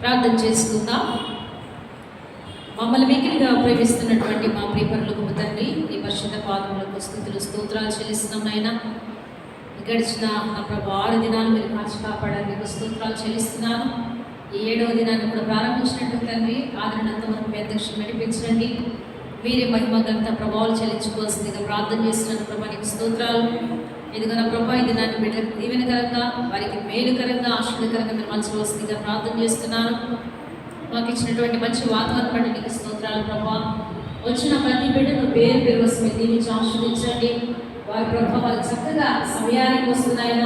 ప్రార్థన చేసుకుందాం. మమ్మల్ని మిగిలిగా ప్రేమిస్తున్నటువంటి మా ప్రియపరులకు తండ్రి, ఈ పరిశుద్ధ పాదములకు స్తుతులు స్తోత్రాలు చెల్లిస్తున్నాం. నాయన గడిచిన నా ప్రభు 6 దినాలు మీరు కాచి కాపాడడానికి స్తోత్రాలు చెల్లిస్తున్నాను. ఈ 7వ దినాన్ని కూడా ప్రారంభించినట్టు తండ్రి ఆదరణంత వరకు మీ అధ్యక్షులు నడిపించండి. మీరే మహిమ ఘనత ప్రభావాలు చెల్లించుకోవాల్సిందిగా ప్రార్థన చేస్తున్నాను. ప్రభా నీకు స్తోత్రాలు. ఎందుకన్న ప్రభా ఈ దినాన్ని బిడ్డలకు దీవెనకరంగా, వారికి మేలుకరంగా, ఆశీర్వదకరంగా మీరు మలచవలసిందిగా ప్రార్థన చేస్తున్నాను. మాకు ఇచ్చినటువంటి మంచి వాతావరణం బట్టి నీకు స్తోత్రాలు ప్రభా. వచ్చిన ప్రతి బిడ్డను పేరు పేరు వస్తుంది దీవించి ఆశీర్వదించండి. వారి ప్రభావ వాళ్ళు చక్కగా సమయానికి వస్తున్నాయన,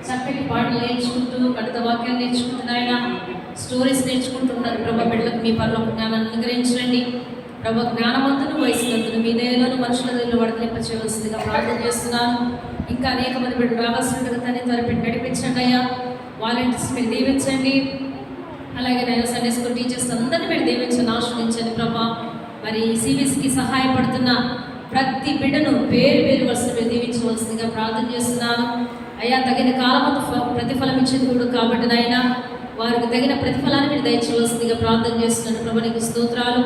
చక్కటి పాటలు నేర్చుకుంటూ కడత వాక్యాలు నేర్చుకుంటున్నాయన, స్టోరీస్ నేర్చుకుంటున్నారు. ప్రభా బిడ్డలకు మీ పరలోక జ్ఞానాన్ని అనుగ్రహించండి. ప్రభా జ్ఞానవంతులు వయసులంతులు మీ దయలోను మనుషుల దయలో వర్ధలింప చేయవలసిందిగా ప్రార్థన చేస్తున్నాను. ఇంకా అనేక మంది బిడ్డలు రావాల్సినట్టుగా తల్లి త్వరపెట్టి నడిపించండి అయ్యా. వాలంటీర్స్ మీరు దీవించండి. అలాగే నేను సండే స్కూల్ టీచర్స్ అందరినీ మీరు దీవించండి, ఆశ్రయించండి ప్రభా. మరి సిబిఎస్కి సహాయపడుతున్న ప్రతి బిడ్డను పేరు పేరు వరుస మీరు దీవించవలసిందిగా ప్రార్థన చేస్తున్నాను అయ్యా. తగిన కాలమంత ప్రతిఫలం ఇచ్చేది కూడా కాబట్టి నాయన వారికి తగిన ప్రతిఫలాన్ని మీరు దయచేయవలసిందిగా ప్రార్థన చేస్తున్నాను. ప్రభా నీకు స్తోత్రాలు.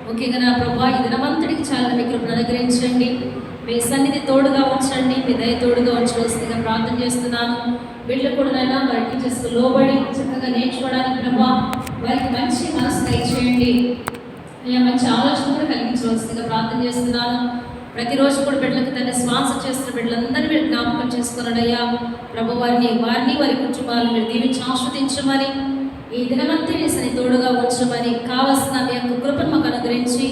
ముఖ్యంగా నా ప్రభా ఈ దినమంతటికి చాలా మీ కృపను అనుగ్రహించండి. మీ సన్నిధి తోడుగా ఉంచండి, మీ దయ తోడుగా ఉంచవలసిందిగా ప్రార్థన చేస్తున్నాను. వీళ్ళు కూడా నైనా వారి టీచర్స్కి లోబడి చక్కగా నేర్చుకోవడానికి ప్రభా వారికి మంచి మనసు దయచేయండి అయ్యా. మంచి ఆలోచన కూడా కలిగించవలసిందిగా ప్రార్థన చేస్తున్నాను. ప్రతిరోజు కూడా బిడ్డలకు తన స్పాన్సర్ చేస్తున్న బిడ్డలందరినీ మీరు జ్ఞాపకం చేసుకున్నాడు అయ్యా. ప్రభు వారిని వారి కుటుంబాలను మీరు దీవించి ఆస్వాదించమని, ఈ దినమంతా వేసని తోడుగా ఉంచమని, కావలసిన మీ యొక్క కృపను మాకు అనుగ్రహించి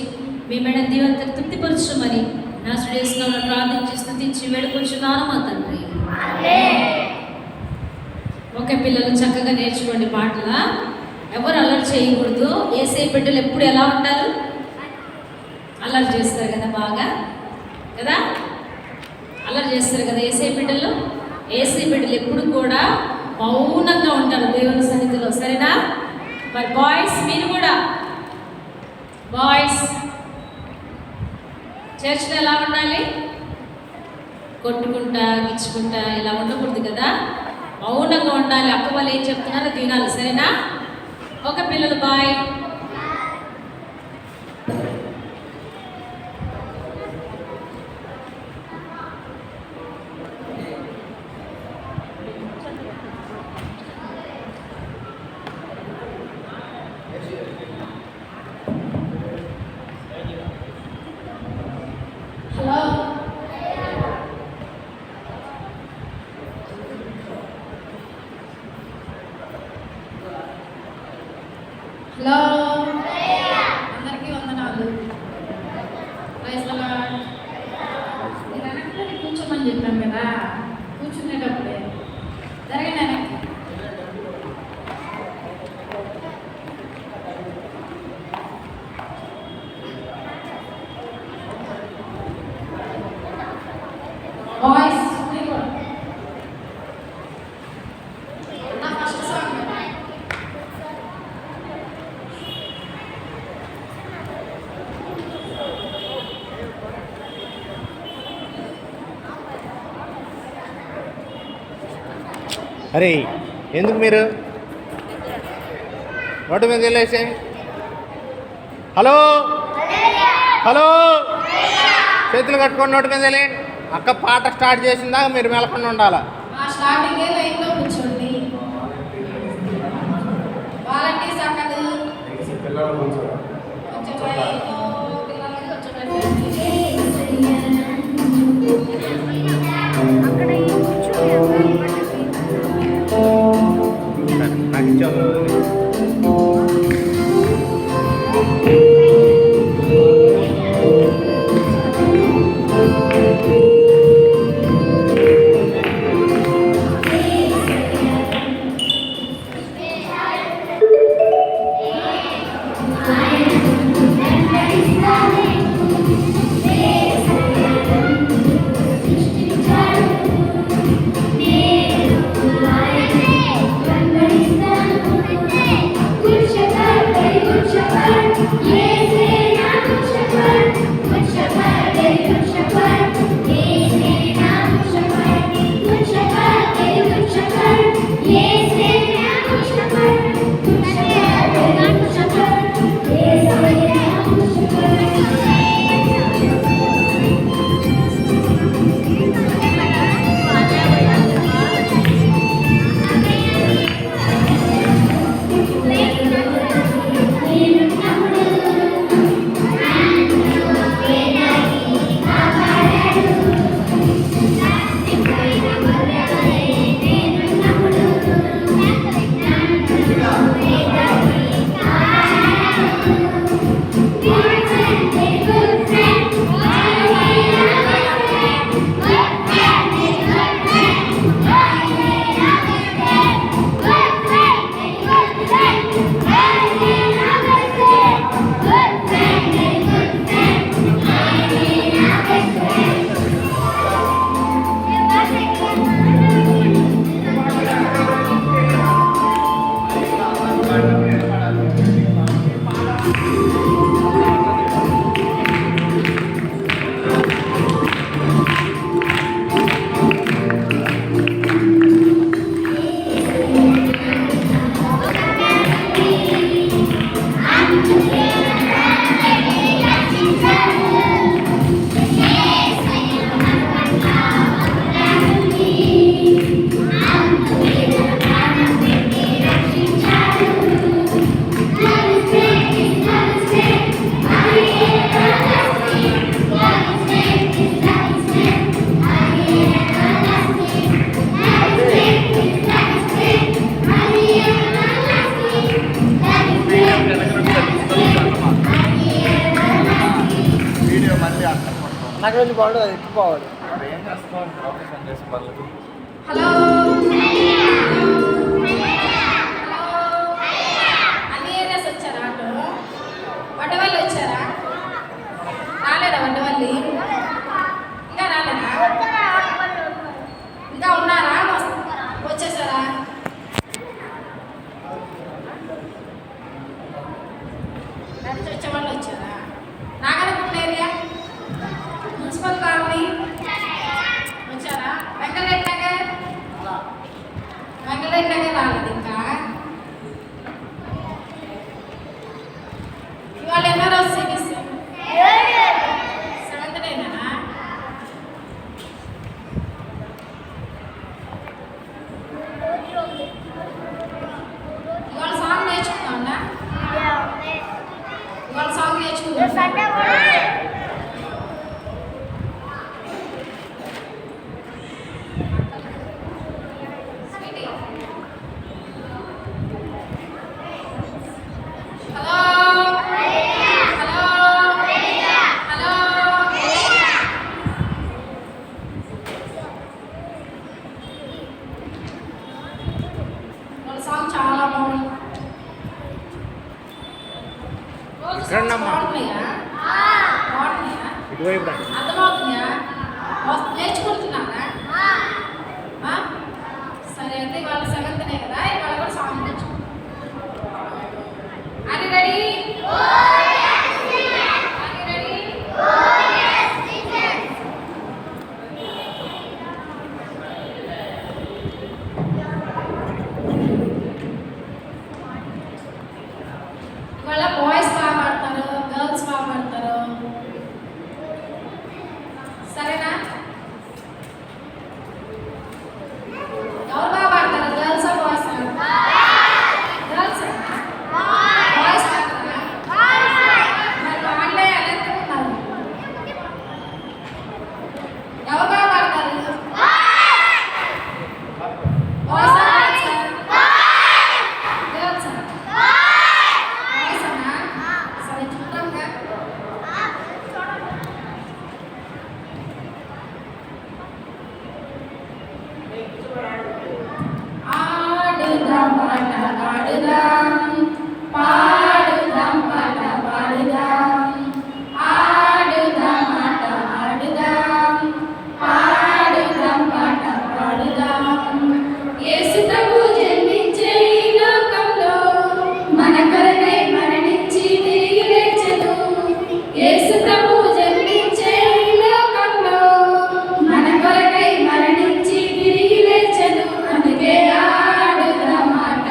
మీ మేడ దీవంతో తృప్తిపరచమని నా శ్రేయస్సును ప్రార్థించి స్తుతించి వేడుకొంచున్నాను మా తండ్రి. ఓకే పిల్లలు చక్కగా నేర్చుకోండి పాటల. ఎవరు అల్లరి చేయకూడదు. ఏసే బిడ్డలు ఎప్పుడు ఎలా ఉంటారు? అల్లరి చేస్తారు కదా, బాగా కదా అల్లరి చేస్తారు కదా ఏసే బిడ్డలు. ఏసే బిడ్డలు ఎప్పుడు కూడా మౌనంగా ఉంటారు దేవుని సన్నిధిలో, సరేనా? మరి బాయ్స్ మీరు కూడా బాయ్స్ చర్చ్లో ఎలా ఉండాలి? కొట్టుకుంటా గిచ్చుకుంటా ఇలా ఉండకూడదు కదా, మౌనంగా ఉండాలి. అక్క వాళ్ళు ఏం చెప్తున్నారో తినాలి, సరేనా? ఒక పిల్లలు బాయ్. హలో అందరికీ వందనాలు. వెనక్కి కూర్చోమని చెప్పాం కదా, కూర్చునేటప్పుడే జరగండి వెనక్కి. బాయ్స్ అరే ఎందుకు మీరు రోడ్డు మీద వెళ్ళేసే హలో హలో చేతులు కట్టుకొని నోటి మీద వెళ్ళి. అక్క పాట స్టార్ట్ చేసిందా మీరు మెలకుండా ఉండాలా. స్టార్టింగే లైన్లో కూర్చోండి. వాలంటీర్స్ అక్కదు నాకు ఇచ్చావు. బ్యాక్గ్రౌండ్ బాగుండు అది ఎత్తిపోవాలి. మరి ఏం చేస్తాం ఆపరేషన్ చేసి పర్లేదు. హలో అన్ని ఏరియాస్ వచ్చారా? ఆటో వడ్డవల్లి వచ్చారా? రాలేదా వడ్డవల్లి? ఇంకా రాలేదా? ఇంకా ఉన్నారా? వచ్చేసారా? నడిచి వచ్చేవాళ్ళు వచ్చారా? నాగరకుంట ఏరియా మున్సిపల్ కాలనీ వచ్చారా? వెంకటరెడ్డి నగర్ రాలేదు ఇంకా. ఇవాళ ఎన్నో రోజు సిబిఎస్ 7th డేనా? ఇవాళ సాంగ్ నేర్చుకున్నా. ఇవాళ సాంగ్ నేర్చుకున్నా. సాంగ్ చాలా బాగుంది. ఎక్కడమ్మా? బాగున్నాయా? ఇటువైపు రండి. అర్థమవుతుందా? నేర్చుకుంటున్నారా? సరే అయితే ఇవాళ 7th డే కదా, ఇవాళ కూడా సాంగ్ నేర్చుకుంటాం. అది రెడీ? ఇవాళ బాయ్స్ బాగా పాడతారు, గర్ల్స్ బాగా పాడతారు. సరేనా? ఎవరు బాగా పాడతారు? Girls boys? గర్ల్స్ బాయ్స్ పాడతారా? మరి వాళ్ళే అలెత్తుకున్నారు. ఎవరు బాగా పాడతారు? Boys girls? సరే చూద్దాంగా. ఆడుదాం పాట ఆడుదాం, పాడుదాం పాట పాడుదాం. ఆడుదాం ఆట ఆడుదాం, పాడుదాం పాట పాడుదాం. యేసు ప్రభు జన్మించే ఈ లోకంలో మన కొరకై మరణించి తిరిగి లేచెను. యేసు ప్రభు జన్మించే ఈ లోకంలో మన కొరకై మరణించి తిరిగి లేచెను. అందుకే ఆడుదాం ఆట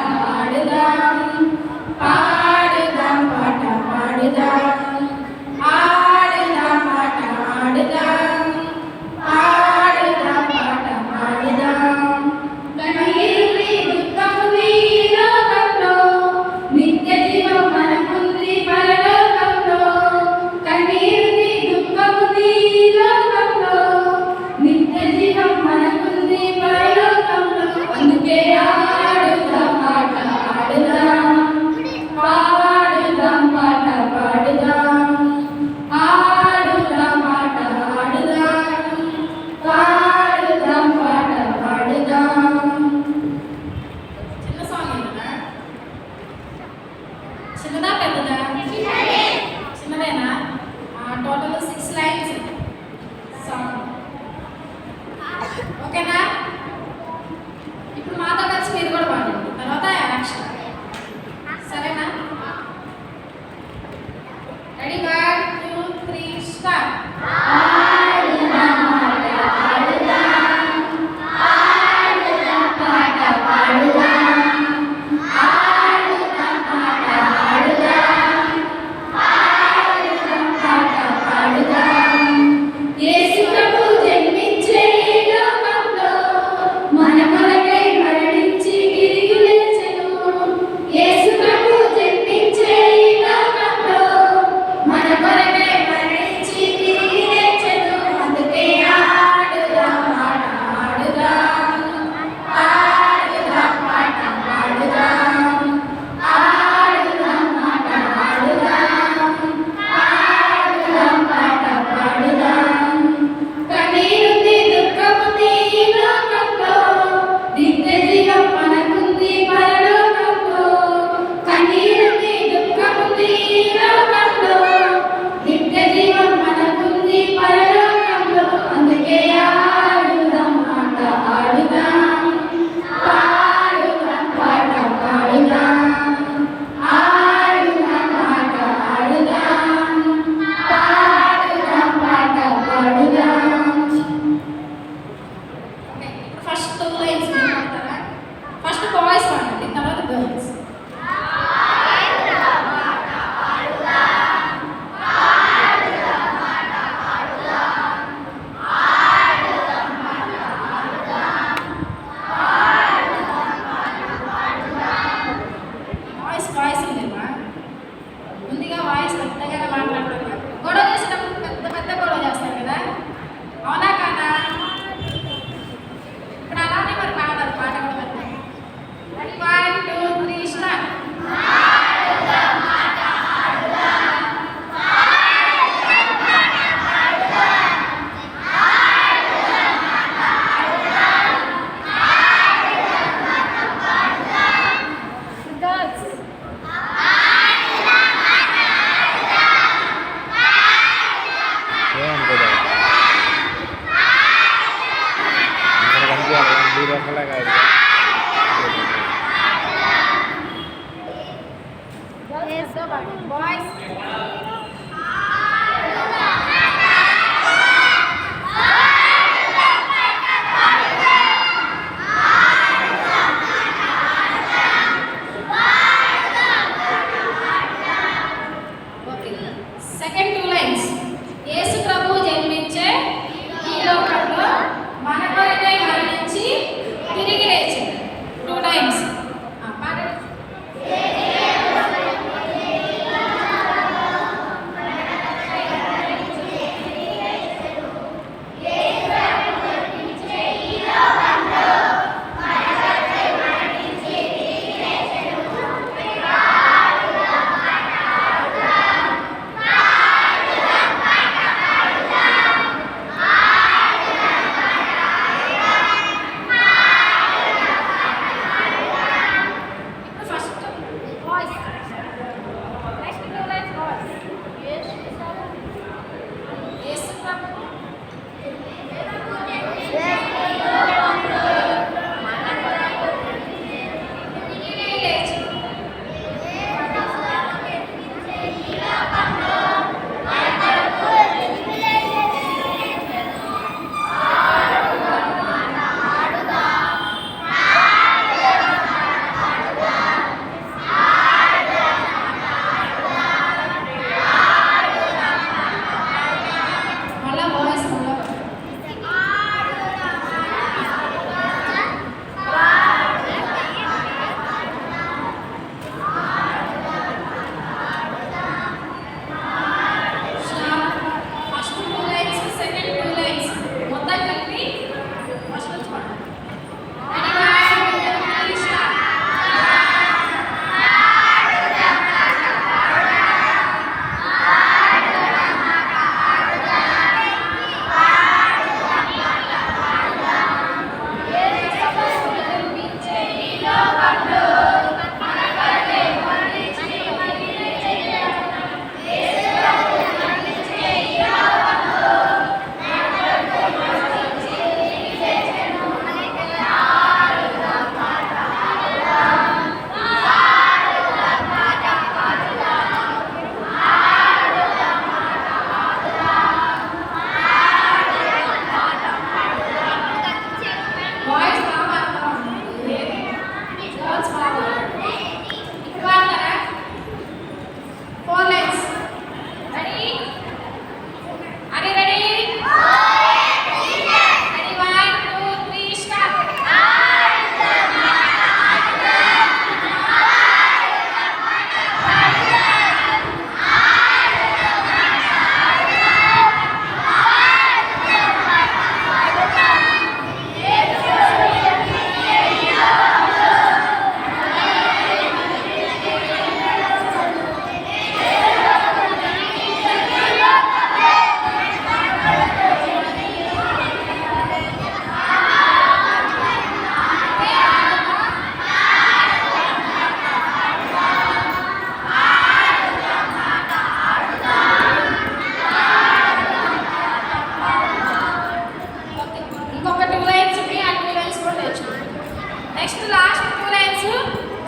లాస్ట్ 2 లైన్స్.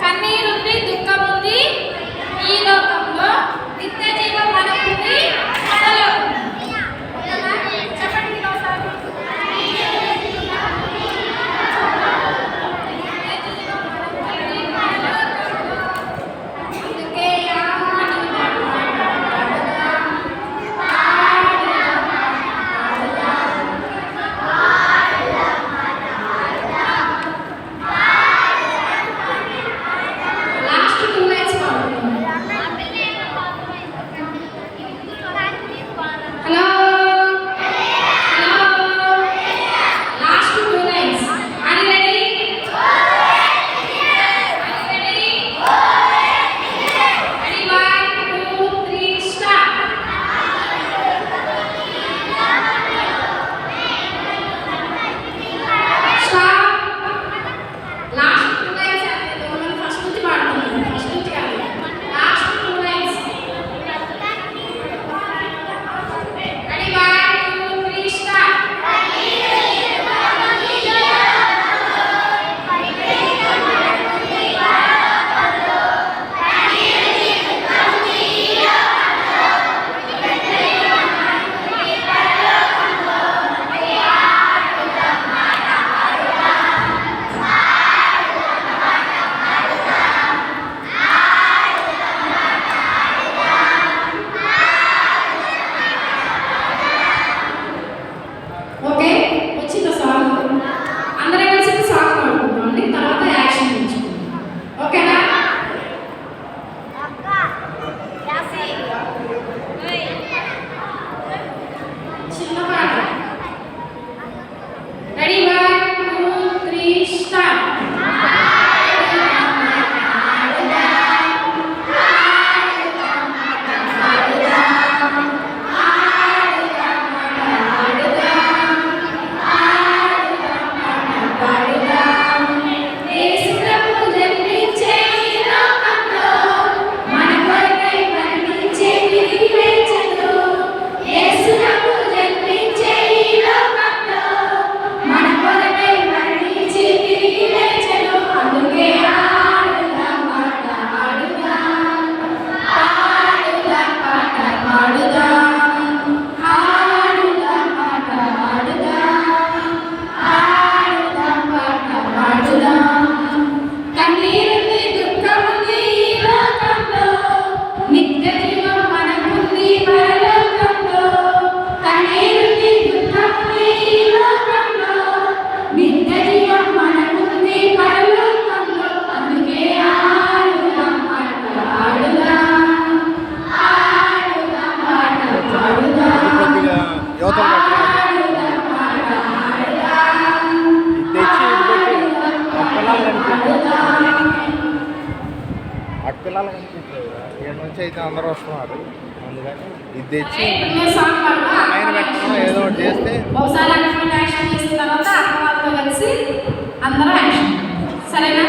కన్నీరుంది, దుఃఖముంది ఈ లోకంలో, నిత్య జీవం మనకుంది పరలోకంలో. చెప్పండి ఒకసారి. అందుకే లాస్ట్ 2 లైన్స్ పాడుతున్నాం. Hello hello last 2 lines. Are you ready? Ready 1 2 3 start. Stop. Last 2 lines అంటే మనం ఫస్ట్ నుంచి పాడుతున్నాం. ఫస్ట్ నుంచి కాదు, last 2 lines. Ready 1 2 3 start. Okay, వచ్చిందా సాంగ్? అందరం కలిసి సాంగ్ పాడుకుందాం అండి, తర్వాత యాక్షన్ ఇచ్చుకుందాం. ఓకేనా? చిన్న పాట. Ready 1 2 3 start. కన్నీరుంది, దుఃఖముంది ఈ లోకంలో, నిత్య జీవం మనకుంది పరలోకంలో. కన్నీరుంది, దుఃఖముంది ఈ లోకంలో, నిత్య జీవం మనకుంది పరలోకంలో. అందుకే ఆడుదాం పాట ఆడుదాం, ఆడుదాం పాట ఆడుదాం, కొద్దిగా యువతలు కట్టాలి. ఆడుదాం పాట ఆడుదాం, ఇది తెచ్చి ఇది పెట్టి పిల్లలు కనిపించారు. అటు పిల్లలు కనిపించారు. ఇక్కడ నుంచి అయితే అందరూ వస్తున్నారు. అందుకని ఇది తెచ్చి ఇప్పుడు నేను సాంగ్ పాడతా. పైన పెట్టడం ఏదో ఒకటి చేస్తే ఒకసారి అక్కడ యాక్షన్ చేసిన తర్వాత అక్క వాళ్ళతో కలిసి అందరూ యాక్షన్. సరేనా?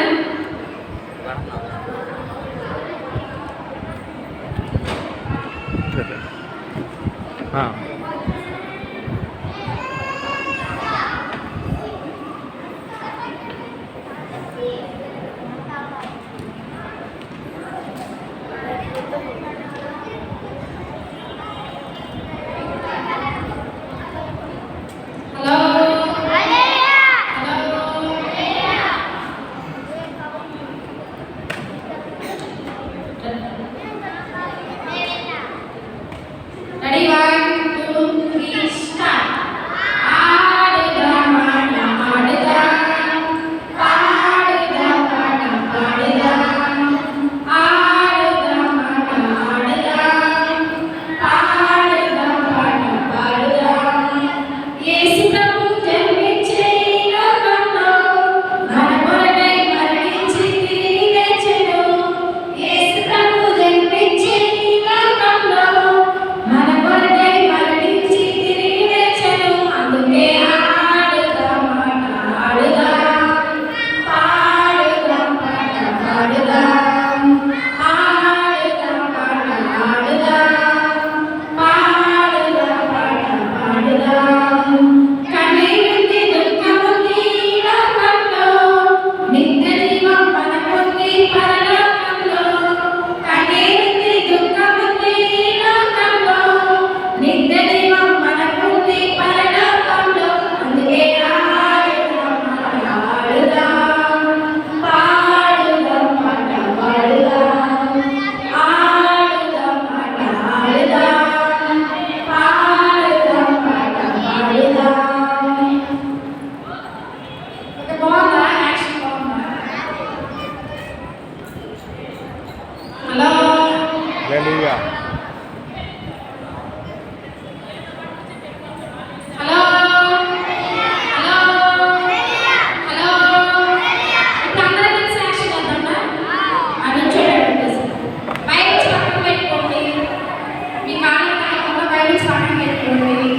ఆ. హలో హలో రెడీ 1 2 హల్లెలూయా. హలో హలో హలో ఇప్పుడు అందరూ కలిసి యాక్షన్ చేద్దామా? అది చూడండి. బైబిల్స్ పక్కన పెట్టుకోండి. మీ కాళ్ళ కాకుండా బైబిల్స్ పక్కన పెట్టుకోండి.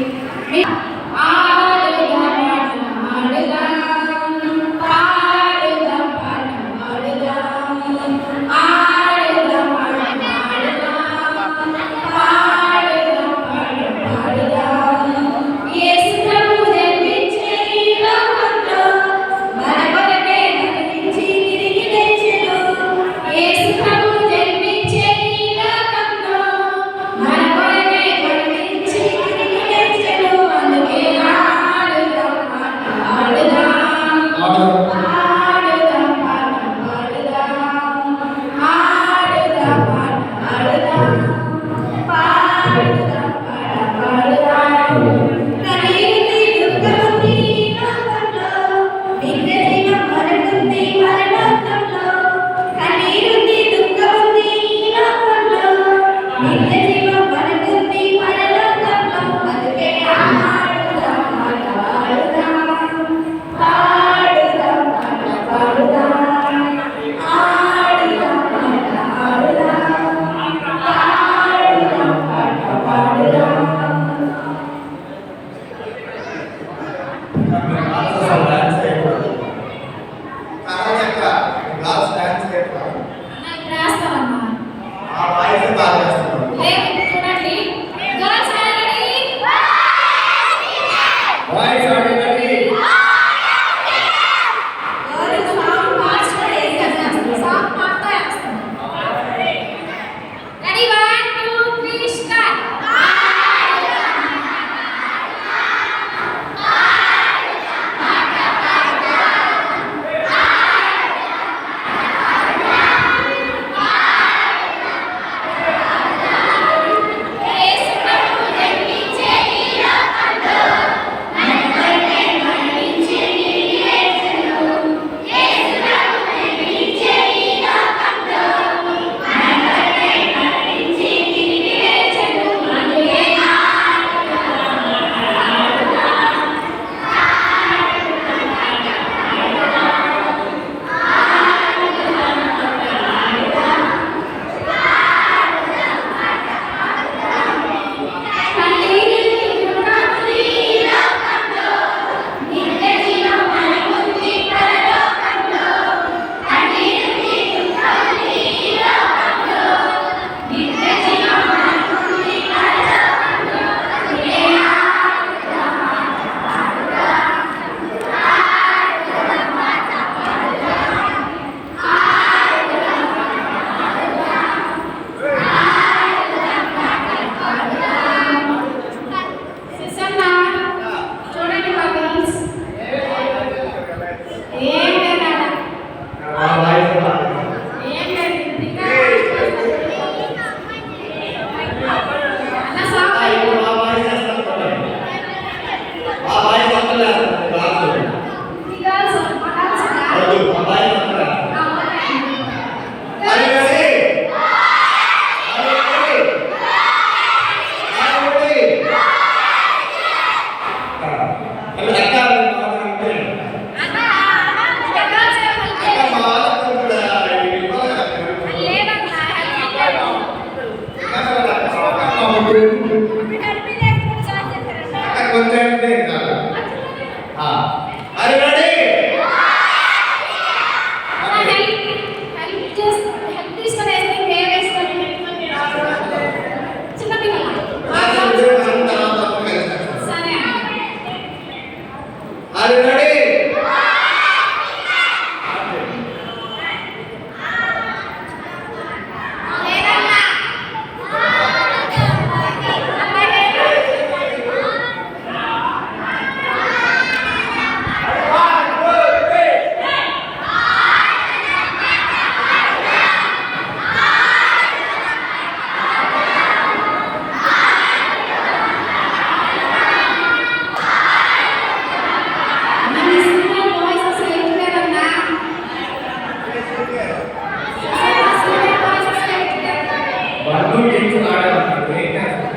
వాళ్ళు గేమ్స్ ఆడారు ఏం చేస్తారు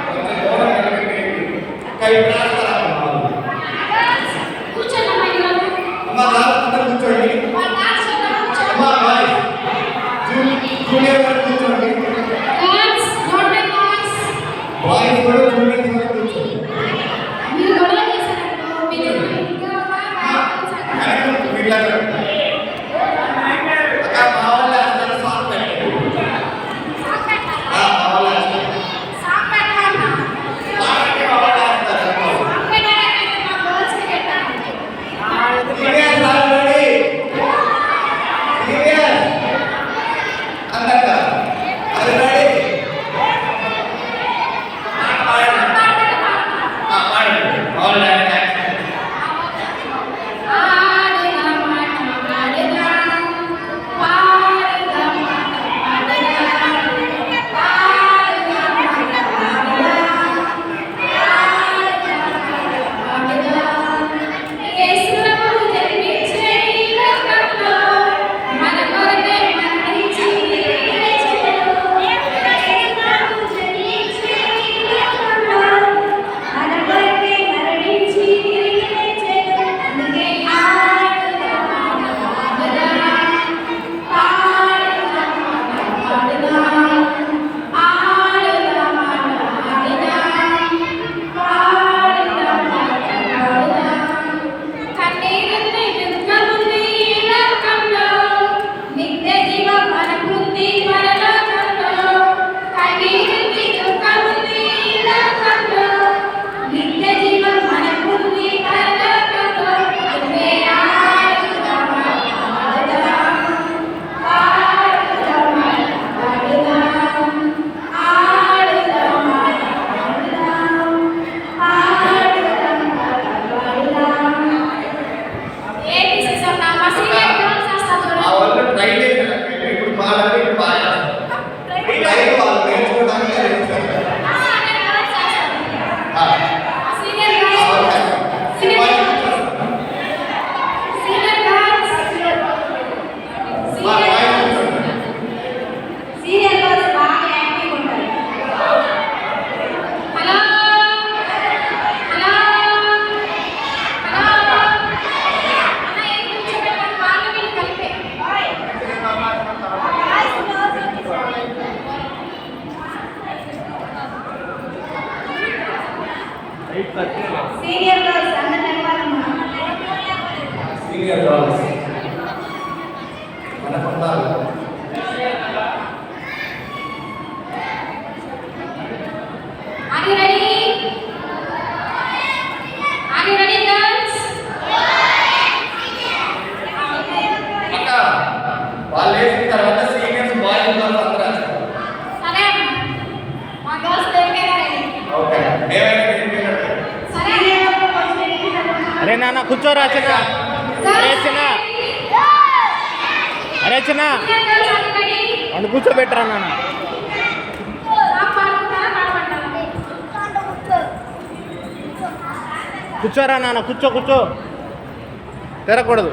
కొంచెం దూరం నిలబెట్టేయండి. అక్క ఇప్పుడు ఆడతారా కూర్చోండి అమ్మా ఈరోజు. అమ్మ అందరూ కూర్చోండి. వాళ్ళ డాన్స్ చేద్దాం, కూర్చోండి. అమ్మ బాయ్స్ జూనియర్ వరకు కూర్చోండి. Girls, not my boys. Boys కూడా జూనియర్ వరకు కూర్చోండి. మీరు గొడవ చేశారనుకో, మీరు ఇంకా వెనక్కి వీళ్ళకి అక్క మా వాళ్ళు అందరూ సాంగ్ పెట్టండి. మా వాళ్ళు వేస్తారు. సాంగ్ పెట్టాలన్నా పాటకి మా వాళ్ళు వేస్తారు. సాంగ్ పెట్టాలంటే మా గర్ల్స్కి పెట్టాలి. సీనియర్స్ ఆల్రెడీ సీనియర్స్ అందక అది రెడీ పాడండి ఆల్ సీనియర్ గర్ల్స్ అందరూ నిలబడమ్మా. సీనియర్ గర్ల్స్ మన పొందాలి. Are you ready? Are you ready, girls? అక్క వాళ్ళు వేసిన తర్వాత సీనియర్స్ బాయ్స్ గర్ల్స్ అందరూ వచ్చారు. సరే మా గర్ల్స్ దేనికైనా రెడీ. ఓకే ఏమైనా చెప్పినట్టు సరే అరే నాన్న కూర్చోరా చిన్న అరే చిన్న అరే చిన్న senior girls are you ready? వాడిని కూర్చోబెట్టరా నాన్న సాంగ్ పాడుకుంటారా పాడమంటారా? కూర్చోరా నాన్న కూర్చో కూర్చో తిరగకూడదు.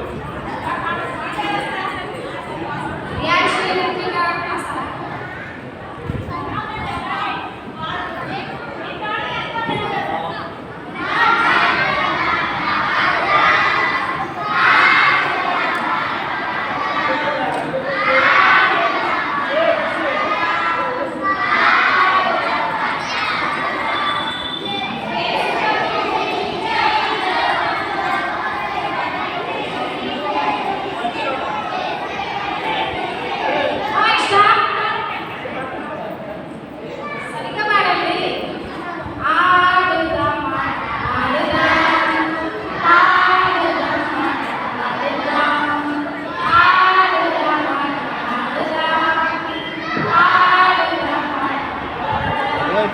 రియాక్షన్ ఇంకా కాస్త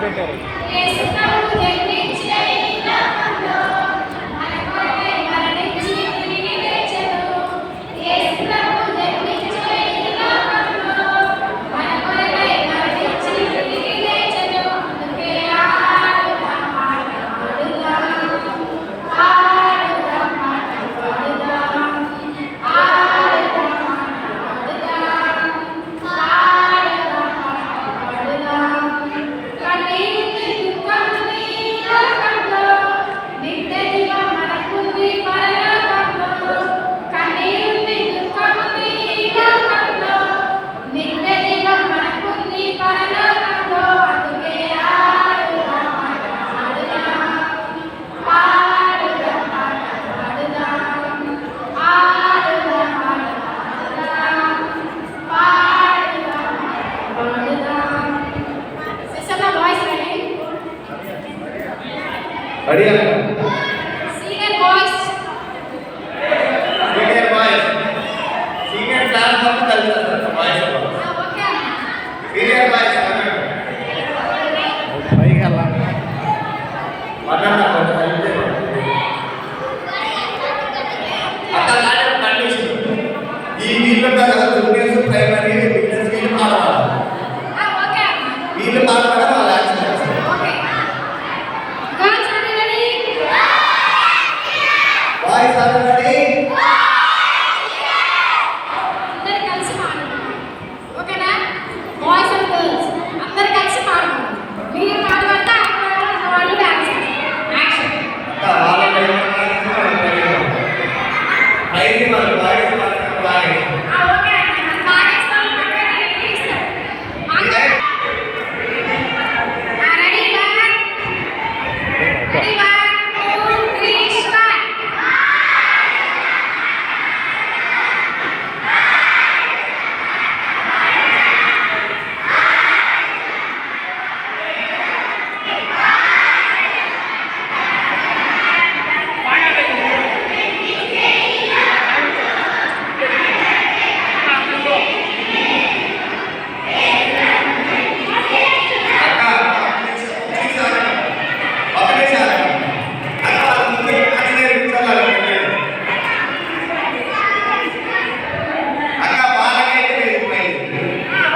పెట్టారు రెడీ అక్క senior boys senior boys senior class మొత్తం కలిసి వస్తారు బాయ్స్ ఓకే అన్న సీనియర్ బాయ్స్ పైకి వెళ్ళాలి అక్కడ కండిషన్ ఈ వీళ్ళు జూనియర్స్ ప్రైమరీ బిజినెస్ వీళ్ళు మాట్లాడాలి ఓకే అన్న వీళ్ళు మాట్లాడాలి వాళ్ళు యాక్షన్ చేస్తారు okay girls are ready boys are ready అందరూ కలిసి పాడండి ఓకేనా బాయ్స్ అండ్ గర్ల్స్ అందరూ కలిసి పాడండి మీరు పాడమంటే అక్కడ వాళ్ళు డాన్స్ యాక్షన్ ఐదు మంది బాయ్స్ బాగా ఓకే అన్న పాడేస్తాం పక్కనే తీస్తాం ready ready 1 2 3 start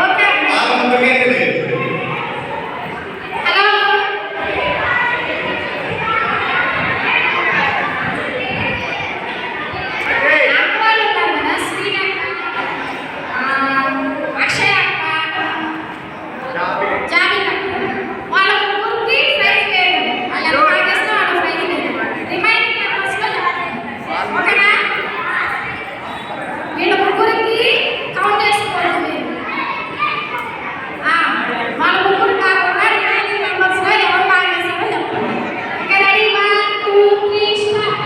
okay hello అక్కవాళ్ళు ఉన్నారు కదా శ్రీన్ అక్క అక్షయ్ అక్క జాబిల్ అక్క వాళ్ళ ముగ్గురికి ప్రైజ్ లేదు వాళ్ళు ఎంత పాటిస్తే వాళ్ళ ప్రైజ్ లేదు రిమైనింగ్ మెంబర్స్లో ఓకేనా వీళ్ళ ముగ్గురికి కౌంట్ చేసుకోవాలి మీరు వాళ్ళ ముగ్గురు కాకుండా రిమైనింగ్ మెంబర్స్లో ఎవరు బాగా చేస్తారో చెప్పండి ఓకే రెడీ 1 2 3 స్టార్ట్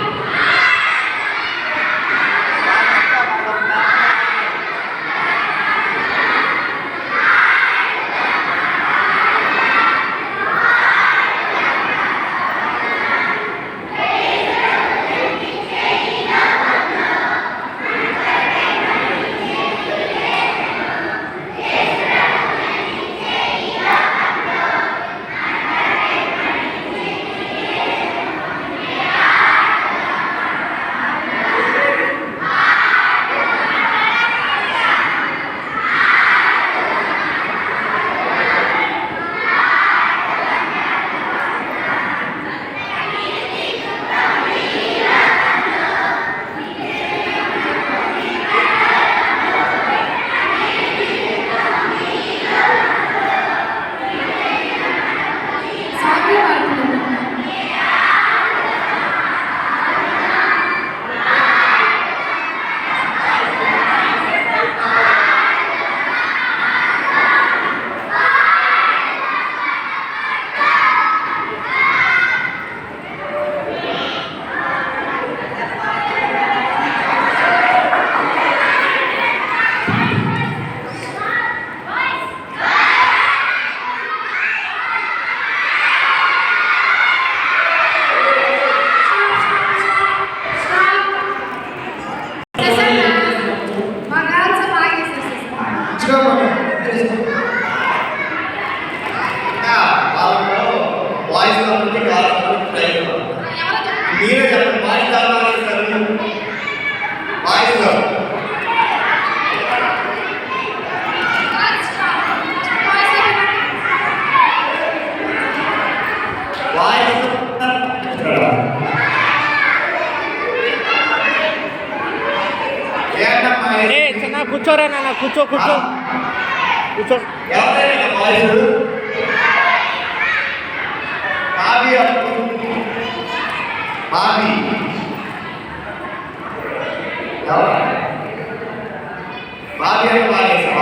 సాగి పాడుతున్నారు మా గర్ల్స్ బాగా చేసేస్తారు బాయ్స్ కాబట్టి ఎవరో చెప్పండి మీరే చెప్పండి బాయ్స్ కావాలి బాయ్స్ గర్ల్స్ బాయ్స్ బాయ్స్ చిన్న కూర్చోరా నాన్న కూర్చో కూర్చో కూర్చో ఎవరైనా బాయ్స్ బాబీ బాబీ బాబీ అని బాగా